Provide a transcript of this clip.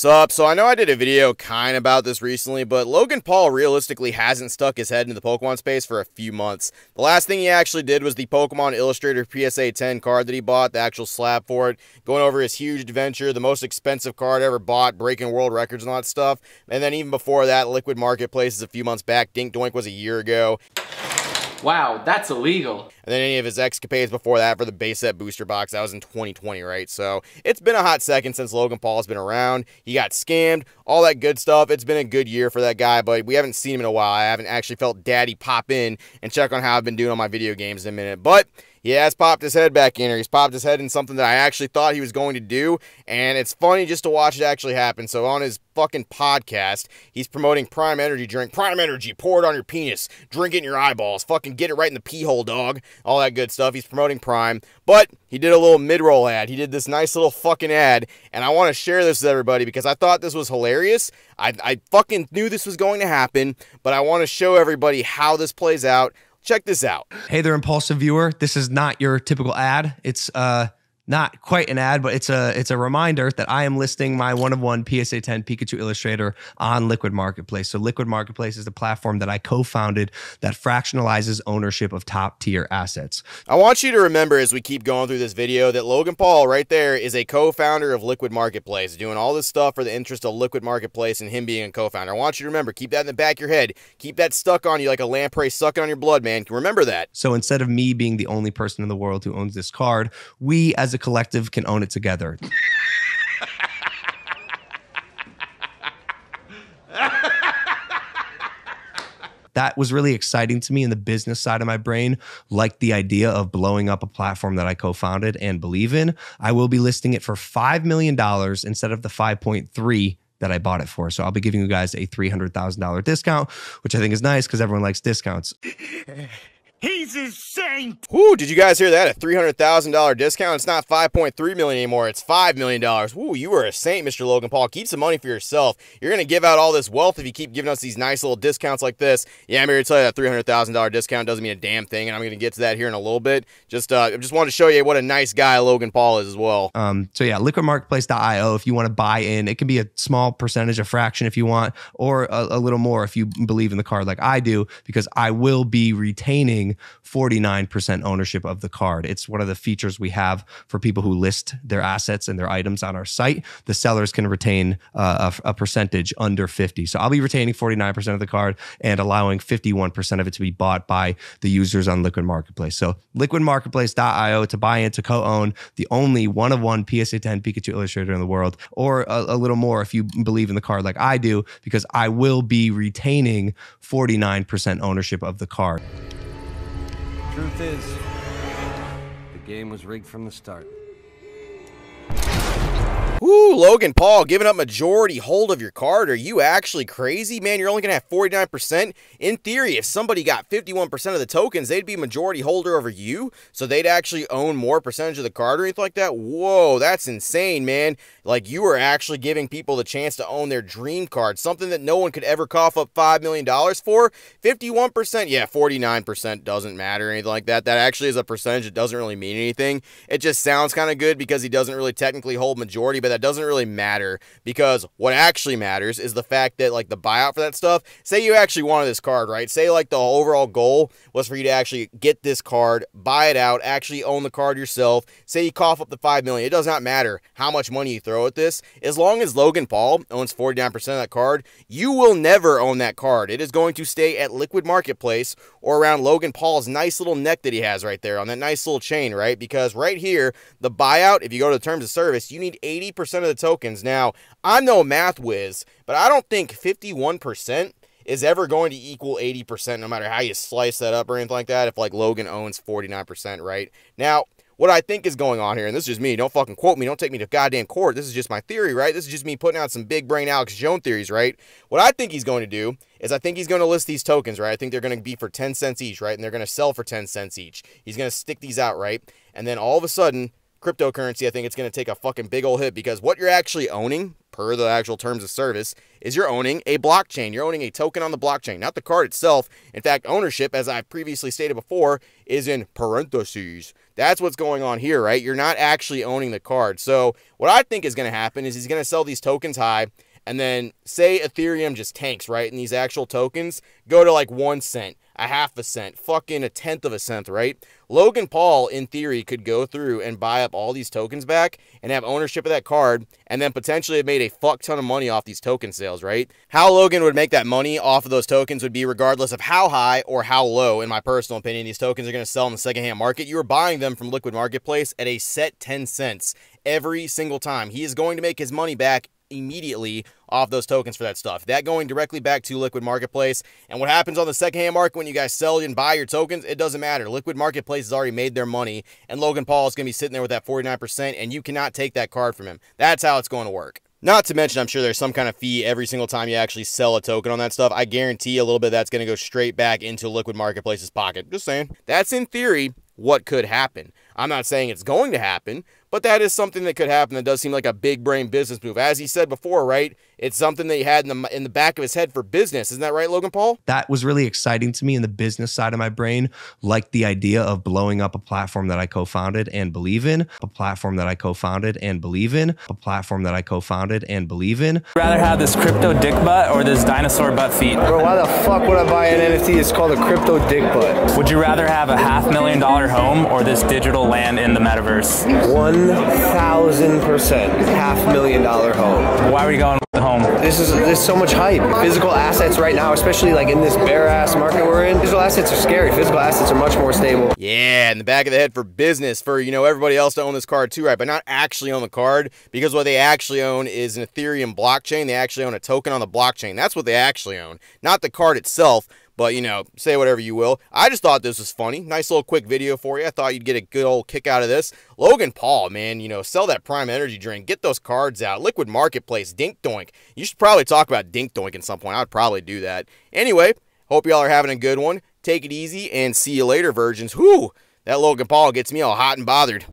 Sup, so I know I did a video kind of about this recently, but Logan Paul realistically hasn't stuck his head into the Pokemon space for a few months. The last thing he actually did was the Pokemon Illustrator PSA 10 card that he bought, the actual slab for it, going over his huge adventure, the most expensive card ever bought, breaking world records and all that stuff. And then even before that, Liquid Marketplaces a few months back, Dink Doink was a year ago. Wow, that's illegal. And then any of his escapades before that for the base set booster box, that was in 2020, right? So it's been a hot second since Logan Paul's been around. He got scammed, all that good stuff. It's been a good year for that guy, but we haven't seen him in a while. I haven't actually felt Daddy pop in and check on how I've been doing on my video games in a minute. But he has popped his head back in, or he's popped his head in something that I actually thought he was going to do, and it's funny just to watch it actually happen. So on his fucking podcast, he's promoting Prime Energy drink. Prime Energy, pour it on your penis, drink it in your eyeballs, fucking get it right in the pee hole, dog. All that good stuff. He's promoting Prime, but he did a little mid-roll ad. He did this nice little fucking ad, and I want to share this with everybody because I thought this was hilarious. I fucking knew this was going to happen, but I want to show everybody how this plays out. Check this out. Hey there, impulsive viewer. This is not your typical ad. It's not quite an ad, but it's a reminder that I am listing my one-of-one PSA 10 Pikachu Illustrator on Liquid Marketplace. So Liquid Marketplace is the platform that I co-founded that fractionalizes ownership of top-tier assets. I want you to remember as we keep going through this video that Logan Paul right there is a co-founder of Liquid Marketplace, doing all this stuff for the interest of Liquid Marketplace and him being a co-founder. I want you to remember, keep that in the back of your head. Keep that stuck on you like a lamprey sucking on your blood, man. Remember that. So instead of me being the only person in the world who owns this card, we as a collective can own it together. That was really exciting to me in the business side of my brain, like the idea of blowing up a platform that I co-founded and believe in. I will be listing it for $5 million instead of the 5.3 that I bought it for. So I'll be giving you guys a $300,000 discount, which I think is nice because everyone likes discounts. He's insane. Woo, did you guys hear that? A $300,000 discount. It's not $5.3 million anymore. It's $5 million. Woo, you are a saint, Mr. Logan Paul. Keep some money for yourself. You're going to give out all this wealth if you keep giving us these nice little discounts like this. Yeah, I'm here to tell you that $300,000 discount doesn't mean a damn thing, and I'm going to get to that here in a little bit. Just wanted to show you what a nice guy Logan Paul is as well. So yeah, liquidmarketplace.io if you want to buy in. It can be a small percentage, a fraction if you want, or a little more if you believe in the card like I do, because I will be retaining 49% ownership of the card. It's one of the features we have for people who list their assets and their items on our site. The sellers can retain a percentage under 50. So I'll be retaining 49% of the card and allowing 51% of it to be bought by the users on Liquid Marketplace. So liquidmarketplace.io to buy in, to co-own the only one-of-one PSA 10 Pikachu Illustrator in the world, or a little more if you believe in the card like I do, because I will be retaining 49% ownership of the card. Truth is, the game was rigged from the start. Ooh, Logan Paul giving up majority hold of your card. Are you actually crazy? Man, you're only going to have 49%. In theory, if somebody got 51% of the tokens, they'd be majority holder over you, so they'd actually own more percentage of the card or anything like that. Whoa, that's insane, man. Like, you are actually giving people the chance to own their dream card, something that no one could ever cough up $5 million for. 51%, yeah, 49% doesn't matter or anything like that. That actually is a percentage. It doesn't really mean anything. It just sounds kind of good because he doesn't really technically hold majority, but that doesn't really matter, because what actually matters is the fact that, like, the buyout for that stuff, say you actually wanted this card, right? Say, like, the overall goal was for you to actually get this card, buy it out, actually own the card yourself. Say you cough up the $5 million. It does not matter how much money you throw at this. As long as Logan Paul owns 49% of that card, you will never own that card. It is going to stay at Liquid Marketplace or around Logan Paul's nice little neck that he has right there on that nice little chain, right? Because right here, the buyout, if you go to the terms of service, you need 80% of the tokens. Now, I'm no math whiz, but I don't think 51% is ever going to equal 80%, no matter how you slice that up or anything like that, if, like, Logan owns 49%, right? Now, what I think is going on here, and this is just me, don't fucking quote me, don't take me to goddamn court, this is just my theory, right? This is just me putting out some big brain Alex Jones theories, right? What I think he's going to do is I think he's going to list these tokens, right? I think they're going to be for 10 cents each, right? And they're going to sell for 10 cents each. He's going to stick these out, right? And then all of a sudden, cryptocurrency, I think it's going to take a fucking big old hit, because what you're actually owning, per the actual terms of service, is you're owning a blockchain. You're owning a token on the blockchain, not the card itself. In fact, ownership, as I've previously stated before, is in parentheses. That's what's going on here, right? You're not actually owning the card. So what I think is going to happen is he's going to sell these tokens high, and then say Ethereum just tanks, right? And these actual tokens go to like 1 cent, a half a cent, fucking 1/10 of a cent, right? Logan Paul, in theory, could go through and buy up all these tokens back and have ownership of that card, and then potentially have made a fuck ton of money off these token sales, right? How Logan would make that money off of those tokens would be regardless of how high or how low, in my personal opinion, these tokens are going to sell in the secondhand market. You are buying them from Liquid Marketplace at a set 10 cents every single time. He is going to make his money back immediately off those tokens for that stuff. That going directly back to Liquid Marketplace. And what happens on the secondhand market when you guys sell and buy your tokens, it doesn't matter. Liquid Marketplace has already made their money, and Logan Paul is going to be sitting there with that 49%, and you cannot take that card from him. That's how it's going to work. Not to mention, I'm sure there's some kind of fee every single time you actually sell a token on that stuff. I guarantee a little bit of that's going to go straight back into Liquid Marketplace's pocket. Just saying. That's in theory what could happen. I'm not saying it's going to happen, but that is something that could happen. That does seem like a big brain business move. As he said before, right? It's something that he had in the back of his head for business. Isn't that right, Logan Paul? That was really exciting to me in the business side of my brain, like the idea of blowing up a platform that I co-founded and believe in, a platform that I co-founded and believe in, a platform that I co-founded and believe in. Rather have this crypto dick butt or this dinosaur butt feet? Bro, why the fuck would I buy an NFT? It's called a crypto dick butt. Would you rather have a $500,000 home or this digital land in the metaverse? 1,000% $500,000 home. Why are we going with the home? There's so much hype. Physical assets right now, especially like in this bare ass market we're in, physical assets are scary. Physical assets are much more stable. Yeah, in the back of the head for business, for, you know, everybody else to own this card too, right? But not actually own the card, because what they actually own is an Ethereum blockchain. They actually own a token on the blockchain. That's what they actually own, not the card itself. But, you know, say whatever you will. I just thought this was funny. Nice little quick video for you. I thought you'd get a good old kick out of this. Logan Paul, man, you know, sell that Prime Energy drink. Get those cards out. Liquid Marketplace, Dink Doink. You should probably talk about Dink Doink at some point. I would probably do that. Anyway, hope y'all are having a good one. Take it easy and see you later, virgins. Whew, that Logan Paul gets me all hot and bothered.